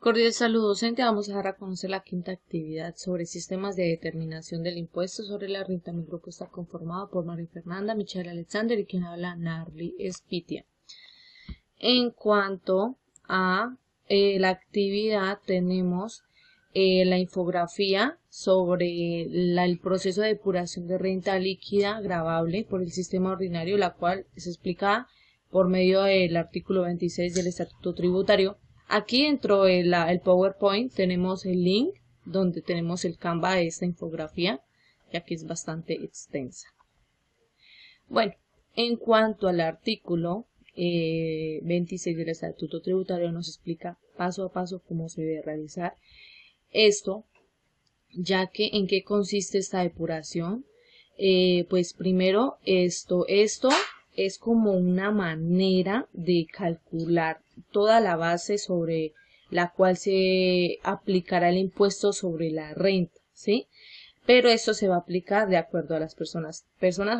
Cordial saludo docente, vamos a dar a conocer la quinta actividad sobre sistemas de determinación del impuesto sobre la renta. Mi grupo está conformado por María Fernanda, Michelle Alexander y quien habla Narly Espitia. En cuanto a la actividad, tenemos la infografía sobre el proceso de depuración de renta líquida gravable por el sistema ordinario, la cual es explicada por medio del artículo 26 del Estatuto Tributario. Aquí dentro del PowerPoint tenemos el link donde tenemos el Canva de esta infografía, ya que es bastante extensa. Bueno, en cuanto al artículo 26 del Estatuto Tributario nos explica paso a paso cómo se debe realizar esto, ya que en qué consiste esta depuración. Pues primero esto es como una manera de calcular toda la base sobre la cual se aplicará el impuesto sobre la renta, ¿sí? Pero esto se va a aplicar de acuerdo a las personas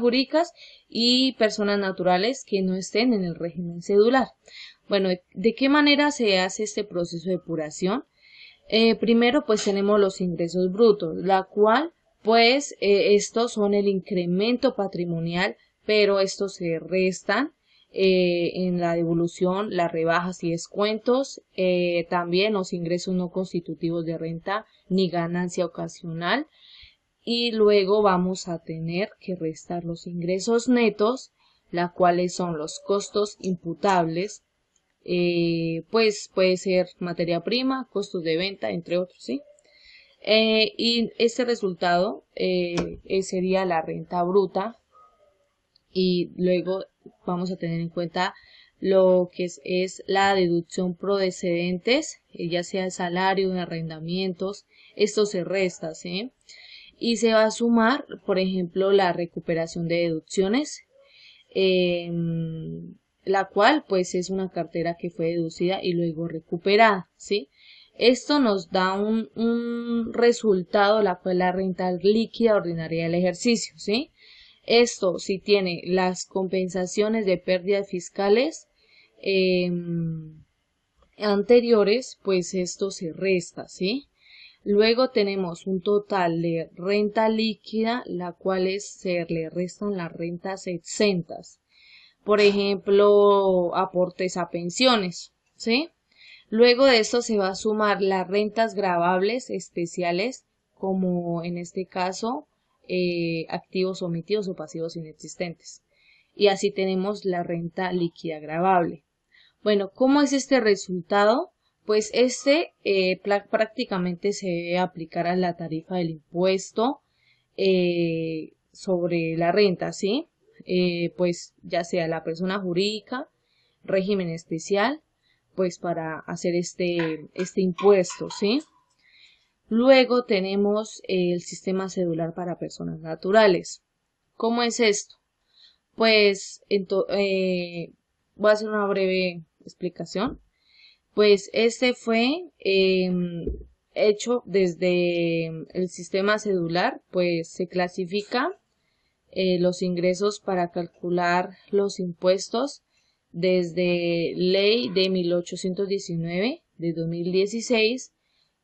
jurídicas y personas naturales que no estén en el régimen cedular. Bueno, ¿de qué manera se hace este proceso de depuración? Primero pues tenemos los ingresos brutos, la cual pues estos son el incremento patrimonial, pero estos se restan en la devolución, las rebajas y descuentos, también los ingresos no constitutivos de renta ni ganancia ocasional, y luego vamos a tener que restar los ingresos netos, las cuales son los costos imputables, pues puede ser materia prima, costos de venta, entre otros, ¿sí? Y este resultado sería la renta bruta, y luego vamos a tener en cuenta lo que es la deducción procedentes, ya sea salario, de arrendamientos, esto se resta, ¿sí? Y se va a sumar, por ejemplo, la recuperación de deducciones, la cual pues es una cartera que fue deducida y luego recuperada, ¿sí? Esto nos da un resultado, la cual es la renta líquida ordinaria del ejercicio, ¿sí? Esto si tiene las compensaciones de pérdidas fiscales anteriores, pues esto se resta, ¿sí? Luego tenemos un total de renta líquida, la cual se le restan las rentas exentas. Por ejemplo, aportes a pensiones, ¿sí? Luego de esto se va a sumar las rentas gravables especiales, como en este caso, activos omitidos o pasivos inexistentes. Y así tenemos la renta líquida gravable. Bueno, ¿cómo es este resultado? Pues prácticamente se debe aplicar a la tarifa del impuesto sobre la renta, ¿sí? Pues ya sea la persona jurídica, régimen especial, pues para hacer este impuesto, ¿sí? Luego tenemos el sistema cedular para personas naturales. ¿Cómo es esto? Pues voy a hacer una breve explicación. Pues este fue hecho desde el sistema cedular, pues se clasifica los ingresos para calcular los impuestos desde ley de 1819 de 2016,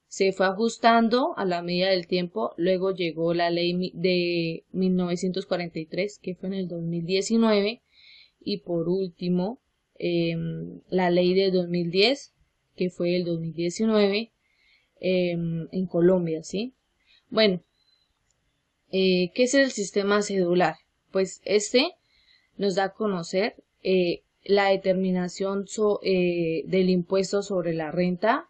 se fue ajustando a la medida del tiempo, luego llegó la ley de 1943 que fue en el 2019 y por último la ley de 2010 que fue el 2019 en Colombia, ¿sí? Bueno, ¿qué es el sistema cedular? Pues este nos da a conocer la determinación del impuesto sobre la renta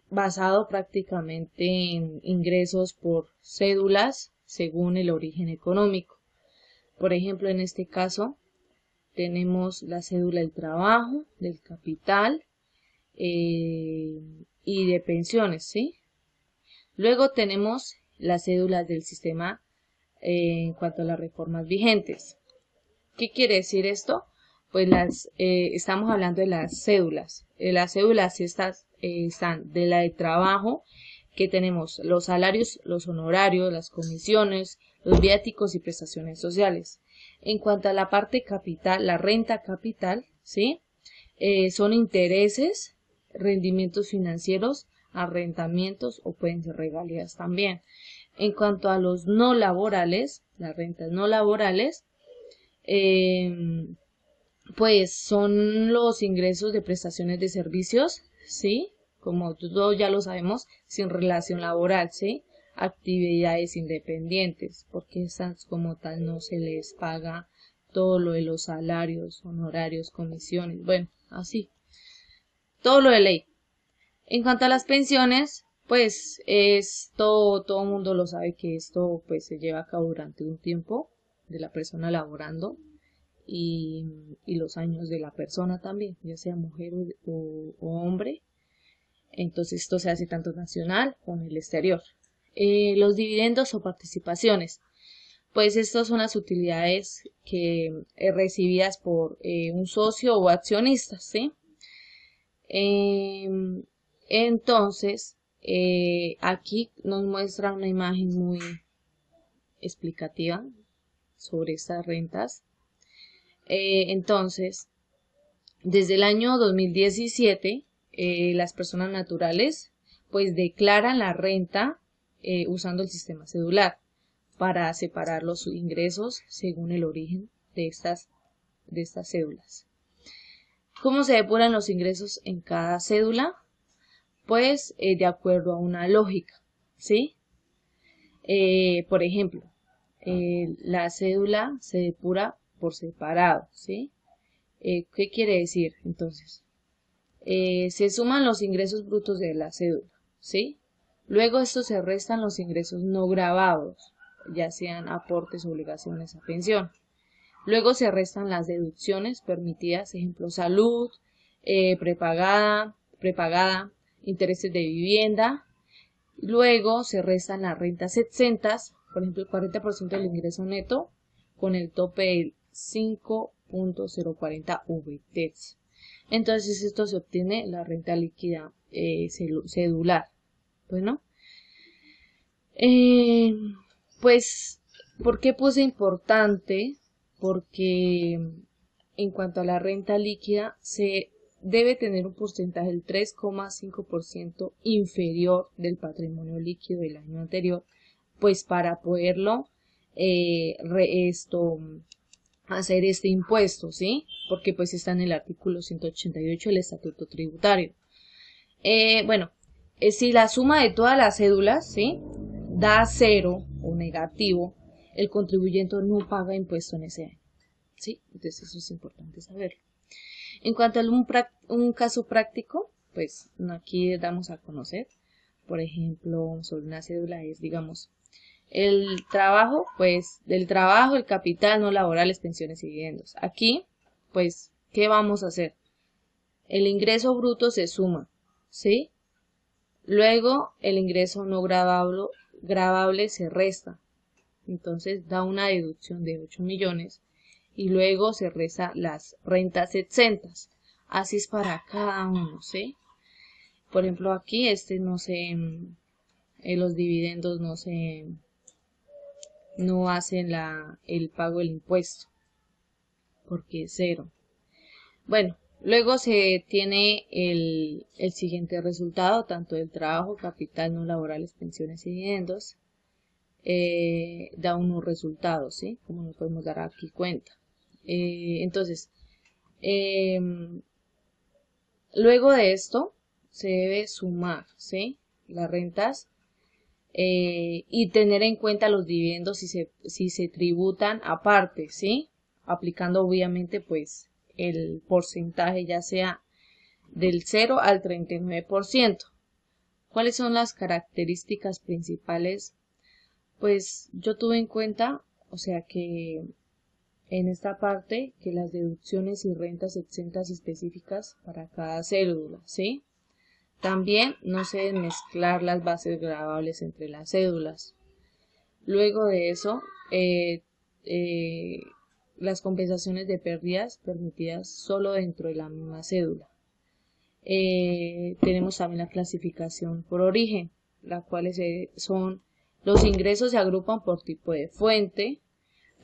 basado prácticamente en ingresos por cédulas según el origen económico. Por ejemplo, en este caso tenemos la cédula del trabajo, del capital y de pensiones, ¿sí? Luego tenemos las cédulas del sistema en cuanto a las reformas vigentes. ¿Qué quiere decir esto? Pues estamos hablando de las cédulas. Las cédulas están de la de trabajo, que tenemos los salarios, los honorarios, las comisiones, los viáticos y prestaciones sociales. En cuanto a la parte capital, la renta capital, ¿sí? Son intereses rendimientos financieros, arrendamientos o pueden ser regalías también. En cuanto a los no laborales, las rentas no laborales, pues son los ingresos de prestaciones de servicios, ¿sí? Como todos ya lo sabemos, sin relación laboral, ¿sí? Actividades independientes, porque estas como tal no se les paga todo lo de los salarios, honorarios, comisiones, bueno, así, todo lo de ley. En cuanto a las pensiones, pues todo el mundo lo sabe que esto pues se lleva a cabo durante un tiempo de la persona laborando y los años de la persona también, ya sea mujer o hombre. Entonces esto se hace tanto nacional como en el exterior. Los dividendos o participaciones, pues estas son las utilidades que recibidas por un socio o accionista, ¿sí? Entonces, aquí nos muestra una imagen muy explicativa sobre estas rentas. Entonces, desde el año 2017, las personas naturales pues declaran la renta usando el sistema cedular para separar los ingresos según el origen de estas cédulas. ¿Cómo se depuran los ingresos en cada cédula? Pues de acuerdo a una lógica, ¿sí? Por ejemplo, la cédula se depura por separado, ¿sí? ¿Qué quiere decir entonces? Se suman los ingresos brutos de la cédula, ¿sí? Luego estos se restan los ingresos no gravados, ya sean aportes o obligaciones a pensión. Luego se restan las deducciones permitidas, ejemplo, salud, prepagada, intereses de vivienda. Luego se restan las rentas exentas, por ejemplo, el 40% del ingreso neto con el tope del 5.040 VTEX. Entonces esto se obtiene la renta líquida cedular. Bueno, pues, ¿por qué puse importante? Porque en cuanto a la renta líquida se debe tener un porcentaje del 3,5% inferior del patrimonio líquido del año anterior, pues para poderlo hacer este impuesto, ¿sí? Porque pues está en el artículo 188 del Estatuto Tributario. Bueno, si la suma de todas las cédulas, ¿sí?, da 0 o negativo, el contribuyente no paga impuesto en ese año, ¿sí? Entonces eso es importante saberlo. En cuanto a un caso práctico, pues aquí damos a conocer, por ejemplo, sobre una cédula es, digamos, el trabajo, pues del trabajo, el capital no laborales, pensiones y dividendos. Aquí, pues, ¿qué vamos a hacer? El ingreso bruto se suma, ¿sí? Luego, el ingreso no gravable se resta. Entonces, da una deducción de 8 millones. Y luego se resta las rentas exentas. Así es para cada uno, ¿sí? Por ejemplo, aquí los dividendos no hacen el pago del impuesto, porque es 0. Bueno, luego se tiene el siguiente resultado, tanto del trabajo, capital no laborales, pensiones y dividendos, da unos resultados, ¿sí? Como nos podemos dar aquí cuenta. Entonces, luego de esto, se debe sumar, ¿sí?, las rentas y tener en cuenta los dividendos si se tributan aparte, ¿sí? Aplicando obviamente pues el porcentaje ya sea del 0 al 39%. ¿Cuáles son las características principales? Pues yo tuve en cuenta, o sea que en esta parte, que las deducciones y rentas exentas específicas para cada cédula, ¿sí? También no se deben mezclar las bases gravables entre las cédulas. Luego de eso, las compensaciones de pérdidas permitidas solo dentro de la misma cédula. Tenemos también la clasificación por origen, las cuales son los ingresos se agrupan por tipo de fuente,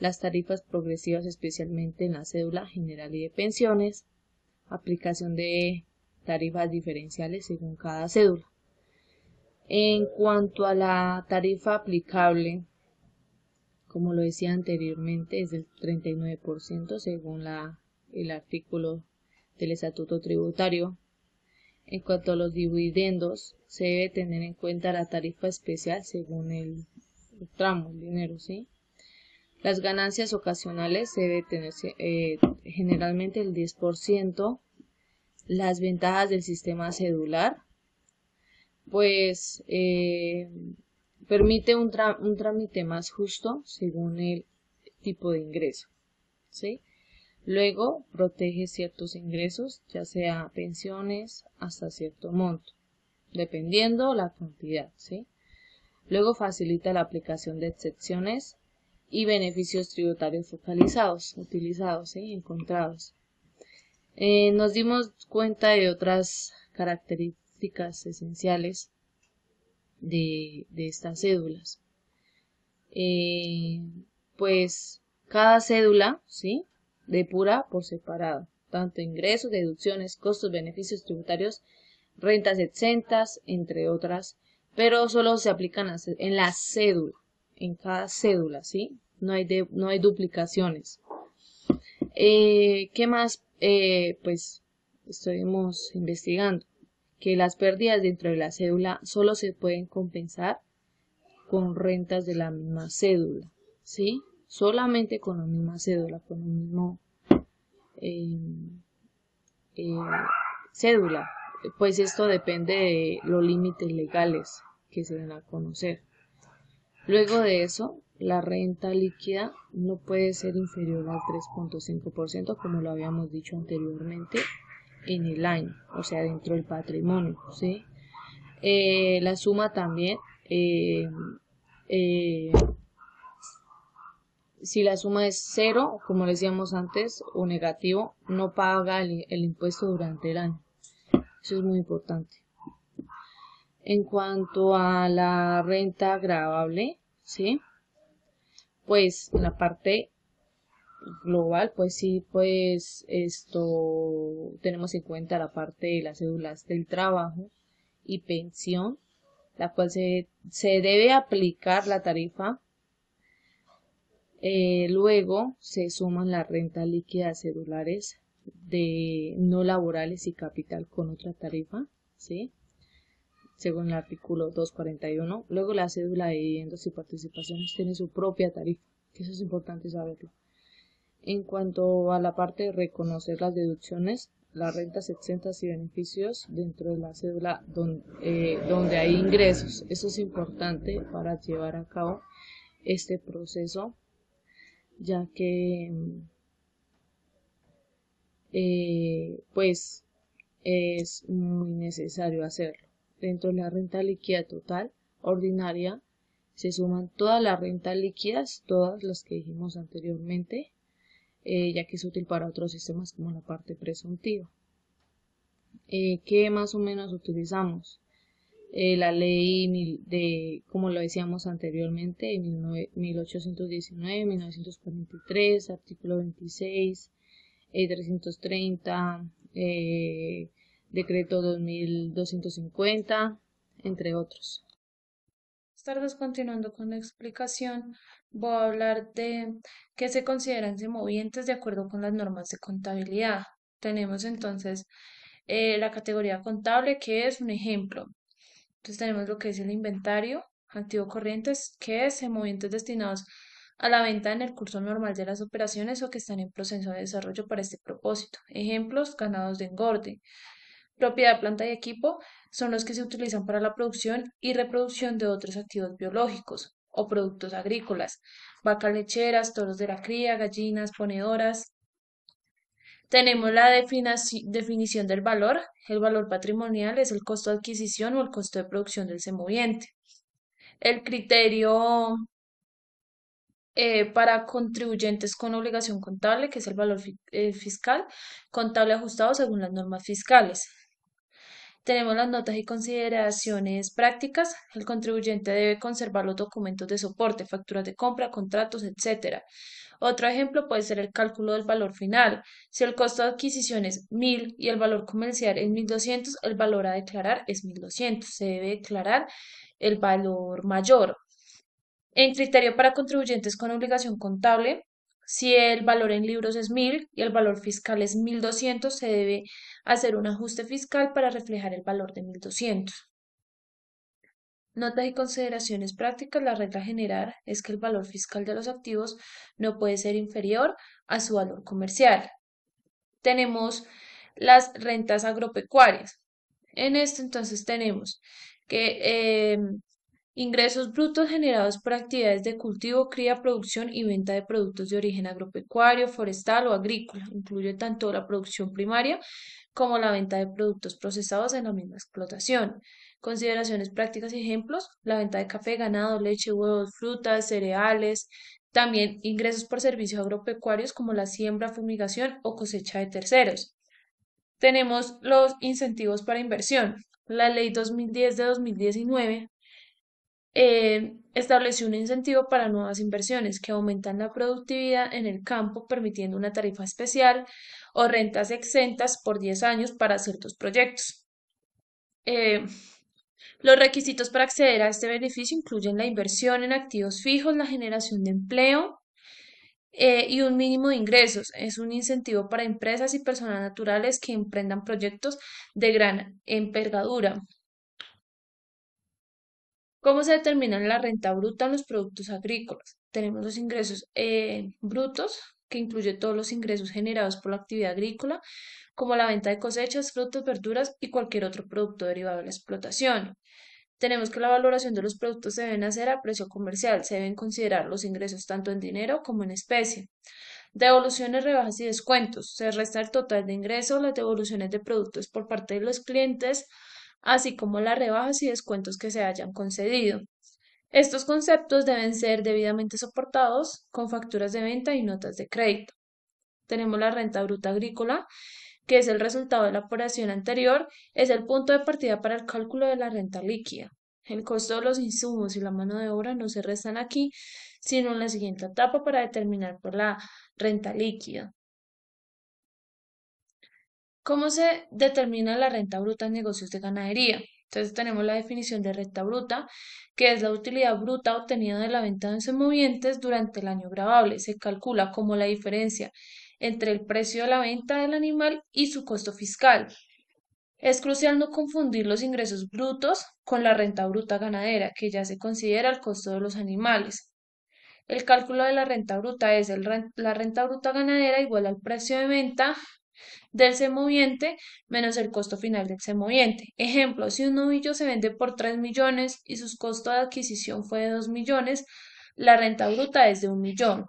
las tarifas progresivas especialmente en la cédula general y de pensiones, aplicación de tarifas diferenciales según cada cédula. En cuanto a la tarifa aplicable, como lo decía anteriormente, es del 39% según el artículo del Estatuto Tributario. En cuanto a los dividendos, se debe tener en cuenta la tarifa especial según el tramo, el dinero, ¿sí? Las ganancias ocasionales se debe tener generalmente el 10%. Las ventajas del sistema cedular, pues permite un trámite más justo según el tipo de ingreso, ¿sí? Luego protege ciertos ingresos, ya sea pensiones hasta cierto monto, dependiendo la cantidad, ¿sí? Luego facilita la aplicación de excepciones y beneficios tributarios focalizados, utilizados, ¿sí? Encontrados. Nos dimos cuenta de otras características esenciales de estas cédulas. Pues cada cédula, ¿sí? Depura por separado, tanto ingresos, deducciones, costos, beneficios tributarios, rentas exentas, entre otras, pero solo se aplican en la cédula, en cada cédula, ¿sí? No hay duplicaciones. ¿Qué más? Pues estuvimos investigando que las pérdidas dentro de la cédula solo se pueden compensar con rentas de la misma cédula, ¿sí? Solamente con la misma cédula, con el mismo cédula. Pues esto depende de los límites legales que se den a conocer. Luego de eso, la renta líquida no puede ser inferior al 3.5% como lo habíamos dicho anteriormente en el año, o sea, dentro del patrimonio, ¿sí? La suma también, si la suma es cero, como decíamos antes, o negativo, no paga el impuesto durante el año. Eso es muy importante. En cuanto a la renta gravable, ¿sí? Pues en la parte global, pues sí, pues esto tenemos en cuenta la parte de las cédulas del trabajo y pensión, la cual se debe aplicar la tarifa. Luego se suman las rentas líquidas cedulares de no laborales y capital con otra tarifa, ¿sí? Según el artículo 241. Luego la cédula de dividendos y participaciones tiene su propia tarifa, que eso es importante saberlo. En cuanto a la parte de reconocer las deducciones, las rentas exentas y beneficios dentro de la cédula donde hay ingresos, eso es importante para llevar a cabo este proceso, ya que pues es muy necesario hacerlo. Dentro de la renta líquida total ordinaria se suman todas las rentas líquidas, todas las que dijimos anteriormente, ya que es útil para otros sistemas como la parte presuntiva. ¿Qué más o menos utilizamos? La ley como lo decíamos anteriormente, 1819, 1943, artículo 26, 330, decreto 2250, entre otros. Tardes, continuando con la explicación, voy a hablar de qué se consideran semovientes de acuerdo con las normas de contabilidad. Tenemos entonces la categoría contable, que es un ejemplo. Entonces tenemos lo que es el inventario, activo corrientes, que es semovientes destinados a la venta en el curso normal de las operaciones o que están en proceso de desarrollo para este propósito. Ejemplos, ganados de engorde. Propiedad, planta y equipo son los que se utilizan para la producción y reproducción de otros activos biológicos o productos agrícolas, vacas lecheras, toros de la cría, gallinas, ponedoras. Tenemos la definición del valor. El valor patrimonial es el costo de adquisición o el costo de producción del semoviente. El criterio para contribuyentes con obligación contable, que es el valor fiscal, contable ajustado según las normas fiscales. Tenemos las notas y consideraciones prácticas. El contribuyente debe conservar los documentos de soporte, facturas de compra, contratos, etcétera. Otro ejemplo puede ser el cálculo del valor final. Si el costo de adquisición es 1.000 y el valor comercial es 1.200, el valor a declarar es 1.200. Se debe declarar el valor mayor. En criterio para contribuyentes con obligación contable, si el valor en libros es 1.000 y el valor fiscal es 1.200, se debe hacer un ajuste fiscal para reflejar el valor de 1.200. Notas y consideraciones prácticas. La regla general es que el valor fiscal de los activos no puede ser inferior a su valor comercial. Tenemos las rentas agropecuarias. En esto entonces tenemos que ingresos brutos generados por actividades de cultivo, cría, producción y venta de productos de origen agropecuario, forestal o agrícola. Incluye tanto la producción primaria como la venta de productos procesados en la misma explotación. Consideraciones prácticas y ejemplos: la venta de café, ganado, leche, huevos, frutas, cereales. También ingresos por servicios agropecuarios como la siembra, fumigación o cosecha de terceros. Tenemos los incentivos para inversión. La Ley 2010 de 2019 estableció un incentivo para nuevas inversiones que aumentan la productividad en el campo, permitiendo una tarifa especial o rentas exentas por 10 años para ciertos proyectos. Eh, los requisitos para acceder a este beneficio incluyen la inversión en activos fijos, la generación de empleo y un mínimo de ingresos. Es un incentivo para empresas y personas naturales que emprendan proyectos de gran envergadura. ¿Cómo se determina la renta bruta en los productos agrícolas? Tenemos los ingresos brutos, que incluye todos los ingresos generados por la actividad agrícola, como la venta de cosechas, frutas, verduras y cualquier otro producto derivado de la explotación. Tenemos que la valoración de los productos se deben hacer a precio comercial. Se deben considerar los ingresos tanto en dinero como en especie. Devoluciones, rebajas y descuentos. Se resta el total de ingresos, las devoluciones de productos por parte de los clientes, así como las rebajas y descuentos que se hayan concedido. Estos conceptos deben ser debidamente soportados con facturas de venta y notas de crédito. Tenemos la renta bruta agrícola, que es el resultado de la operación anterior, es el punto de partida para el cálculo de la renta líquida. El costo de los insumos y la mano de obra no se restan aquí, sino en la siguiente etapa para determinar por la renta líquida. ¿Cómo se determina la renta bruta en negocios de ganadería? Entonces tenemos la definición de renta bruta, que es la utilidad bruta obtenida de la venta de semovientes durante el año gravable. Se calcula como la diferencia entre el precio de la venta del animal y su costo fiscal. Es crucial no confundir los ingresos brutos con la renta bruta ganadera, que ya se considera el costo de los animales. El cálculo de la renta bruta es la renta bruta ganadera igual al precio de venta del semoviente menos el costo final del semoviente. Ejemplo, si un novillo se vende por 3 millones y su costo de adquisición fue de 2 millones, la renta bruta es de 1 millón.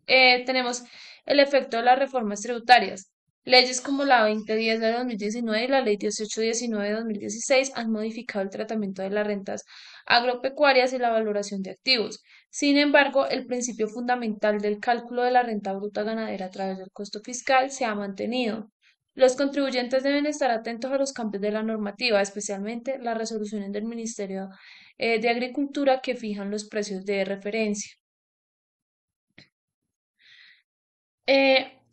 Tenemos el efecto de las reformas tributarias. Leyes como la 2010 de 2019 y la Ley 1819 de 2016 han modificado el tratamiento de las rentas agropecuarias y la valoración de activos. Sin embargo, el principio fundamental del cálculo de la renta bruta ganadera a través del costo fiscal se ha mantenido. Los contribuyentes deben estar atentos a los cambios de la normativa, especialmente las resoluciones del Ministerio de Agricultura que fijan los precios de referencia.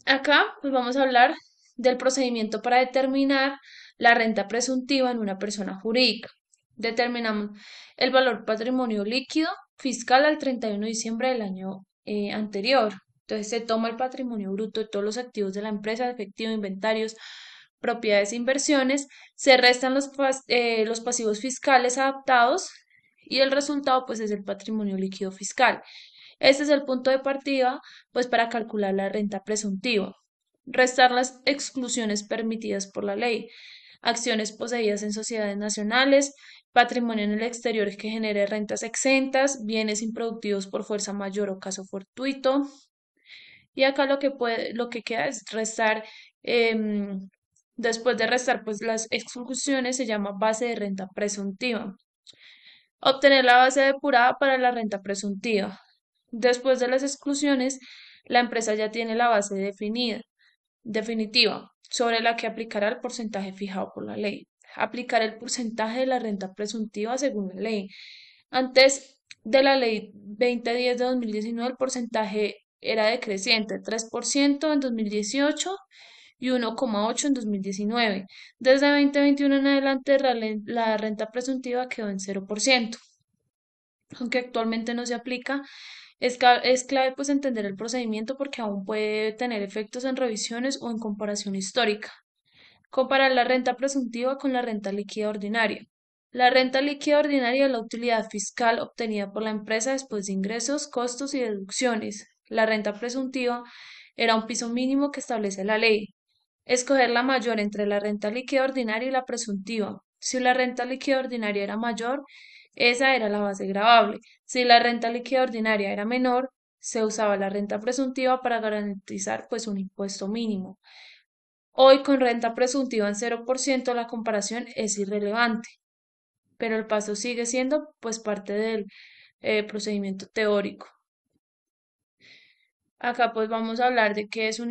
Acá pues vamos a hablar del procedimiento para determinar la renta presuntiva en una persona jurídica. Determinamos el valor patrimonio líquido fiscal al 31 de diciembre del año anterior. Entonces se toma el patrimonio bruto de todos los activos de la empresa, efectivo, inventarios, propiedades e inversiones, se restan los pasivos fiscales adaptados y el resultado pues es el patrimonio líquido fiscal. Este es el punto de partida, pues, para calcular la renta presuntiva. Restar las exclusiones permitidas por la ley. Acciones poseídas en sociedades nacionales, patrimonio en el exterior que genere rentas exentas, bienes improductivos por fuerza mayor o caso fortuito. Y acá lo que queda es restar, después de restar, pues las exclusiones se llama base de renta presuntiva. Obtener la base depurada para la renta presuntiva. Después de las exclusiones, la empresa ya tiene la base definitiva, sobre la que aplicará el porcentaje fijado por la ley. aplicar el porcentaje de la renta presuntiva según la ley. Antes de la ley 2010 de 2019, el porcentaje era decreciente, 3% en 2018 y 1,8% en 2019. Desde 2021 en adelante, la renta presuntiva quedó en 0%. Aunque actualmente no se aplica, es clave pues entender el procedimiento porque aún puede tener efectos en revisiones o en comparación histórica. Comparar la renta presuntiva con la renta líquida ordinaria. La renta líquida ordinaria es la utilidad fiscal obtenida por la empresa después de ingresos, costos y deducciones. La renta presuntiva era un piso mínimo que establece la ley. Escoger la mayor entre la renta líquida ordinaria y la presuntiva. Si la renta líquida ordinaria era mayor, esa era la base gravable. Si la renta líquida ordinaria era menor, se usaba la renta presuntiva para garantizar pues un impuesto mínimo. Hoy con renta presuntiva en 0% la comparación es irrelevante, pero el paso sigue siendo pues parte del procedimiento teórico. Acá pues vamos a hablar de qué es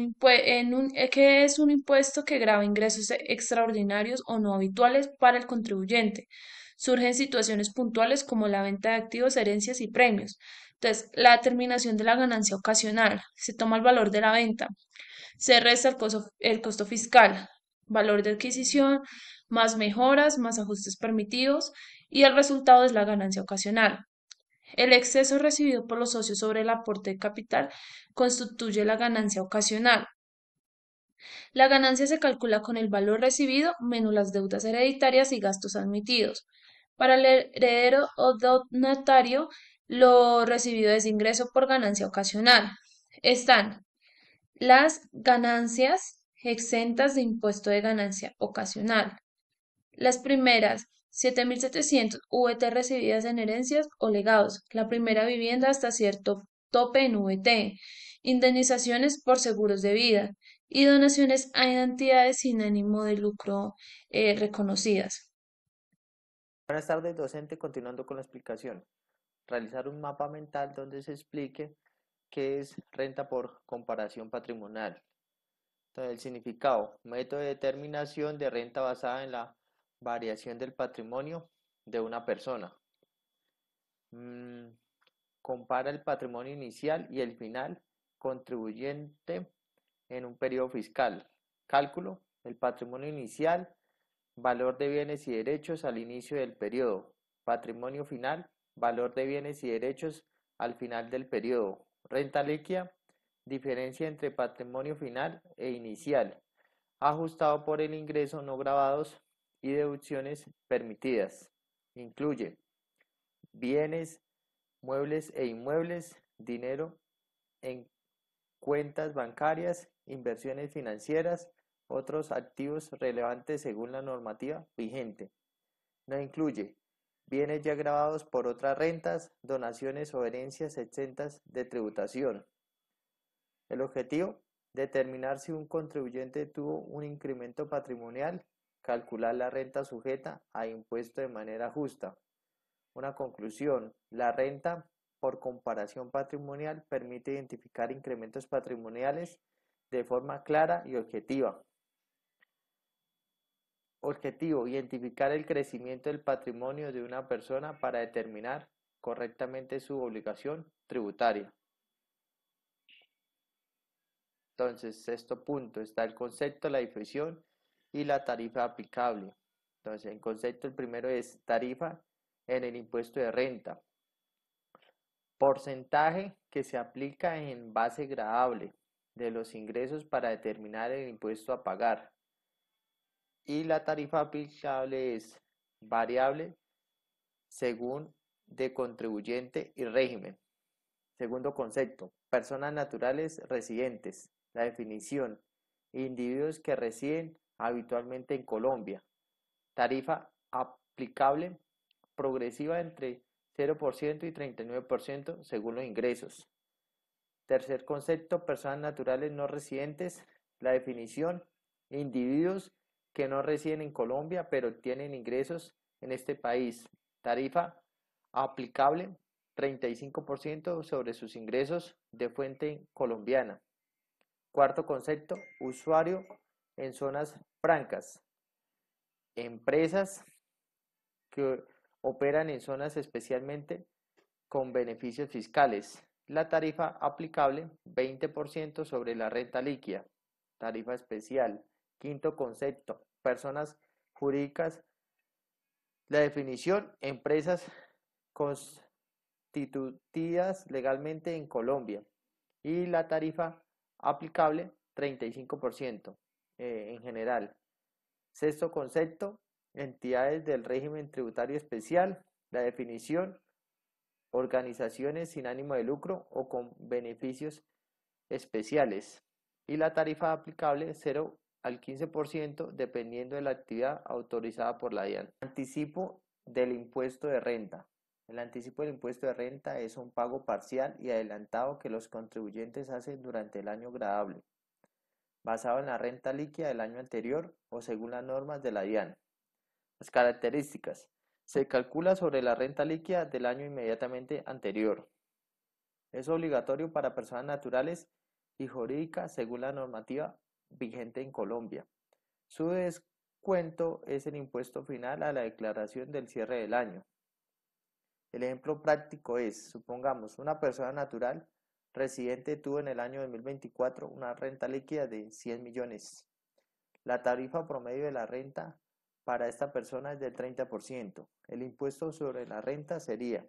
qué es un impuesto que grava ingresos extraordinarios o no habituales para el contribuyente. Surgen situaciones puntuales como la venta de activos, herencias y premios. Entonces, la determinación de la ganancia ocasional. Se toma el valor de la venta, se resta el costo fiscal, valor de adquisición, más mejoras, más ajustes permitidos y el resultado es la ganancia ocasional. El exceso recibido por los socios sobre el aporte de capital constituye la ganancia ocasional. La ganancia se calcula con el valor recibido menos las deudas hereditarias y gastos admitidos. Para el heredero o donatario, lo recibido es ingreso por ganancia ocasional. Están las ganancias exentas de impuesto de ganancia ocasional. Las primeras 7.700 VT recibidas en herencias o legados. La primera vivienda hasta cierto tope en VT. Indemnizaciones por seguros de vida y donaciones a entidades sin ánimo de lucro reconocidas. Buenas tardes, docente. Continuando con la explicación. Realizar un mapa mental donde se explique qué es renta por comparación patrimonial. Entonces, el significado, método de determinación de renta basada en la variación del patrimonio de una persona. Compara el patrimonio inicial y el final contribuyente en un periodo fiscal. Cálculo, el patrimonio inicial, valor de bienes y derechos al inicio del periodo. Patrimonio final, valor de bienes y derechos al final del periodo. Renta líquida, diferencia entre patrimonio final e inicial, ajustado por el ingreso no gravados y deducciones permitidas. Incluye bienes, muebles e inmuebles, dinero en cuentas bancarias, inversiones financieras, otros activos relevantes según la normativa vigente. No incluye bienes ya gravados por otras rentas, donaciones o herencias exentas de tributación. El objetivo, determinar si un contribuyente tuvo un incremento patrimonial, calcular la renta sujeta a impuesto de manera justa. Una conclusión, la renta por comparación patrimonial permite identificar incrementos patrimoniales de forma clara y objetiva. Objetivo, identificar el crecimiento del patrimonio de una persona para determinar correctamente su obligación tributaria. Entonces, sexto punto, está el concepto, la definición y la tarifa aplicable. Entonces, el concepto, el primero es tarifa en el impuesto de renta. Porcentaje que se aplica en base gradable de los ingresos para determinar el impuesto a pagar. Y la tarifa aplicable es variable según de contribuyente y régimen. Segundo concepto, personas naturales residentes. La definición, individuos que residen habitualmente en Colombia. Tarifa aplicable progresiva entre 0% y 39% según los ingresos. Tercer concepto, personas naturales no residentes. La definición, individuos que no residen en Colombia pero tienen ingresos en este país. Tarifa aplicable 35% sobre sus ingresos de fuente colombiana. Cuarto concepto, usuario en zonas francas. empresas que operan en zonas especialmente con beneficios fiscales. La tarifa aplicable, 20% sobre la renta líquida. Tarifa especial. Quinto concepto, personas jurídicas. La definición, empresas constituidas legalmente en Colombia. Y la tarifa aplicable, 35% en general. Sexto concepto, entidades del régimen tributario especial. La definición, organizaciones sin ánimo de lucro o con beneficios especiales. Y la tarifa aplicable 0 al 15% dependiendo de la actividad autorizada por la DIAN. Anticipo del impuesto de renta. El anticipo del impuesto de renta es un pago parcial y adelantado que los contribuyentes hacen durante el año gradable, basado en la renta líquida del año anterior o según las normas de la DIAN. Las características. Se calcula sobre la renta líquida del año inmediatamente anterior. Es obligatorio para personas naturales y jurídicas según la normativa vigente en Colombia. Su descuento es el impuesto final a la declaración del cierre del año. El ejemplo práctico es, supongamos, una persona natural residente tuvo en el año 2024 una renta líquida de 100 millones. La tarifa promedio de la renta para esta persona es del 30%. El impuesto sobre la renta sería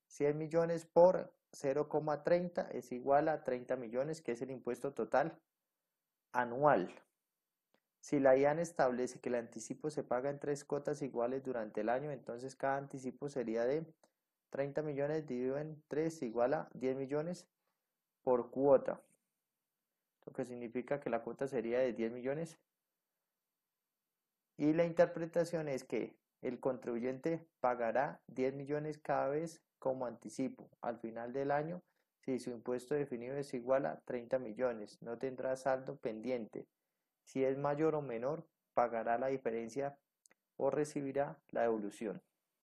100 millones por 0,30 es igual a 30 millones, que es el impuesto total anual. Si la DIAN establece que el anticipo se paga en 3 cuotas iguales durante el año, entonces cada anticipo sería de 30 millones dividido en 3 igual a 10 millones por cuota, lo que significa que la cuota sería de 10 millones. Y la interpretación es que el contribuyente pagará 10 millones cada vez como anticipo. Al final del año, si su impuesto definido es igual a 30 millones, no tendrá saldo pendiente. Si es mayor o menor, pagará la diferencia o recibirá la devolución.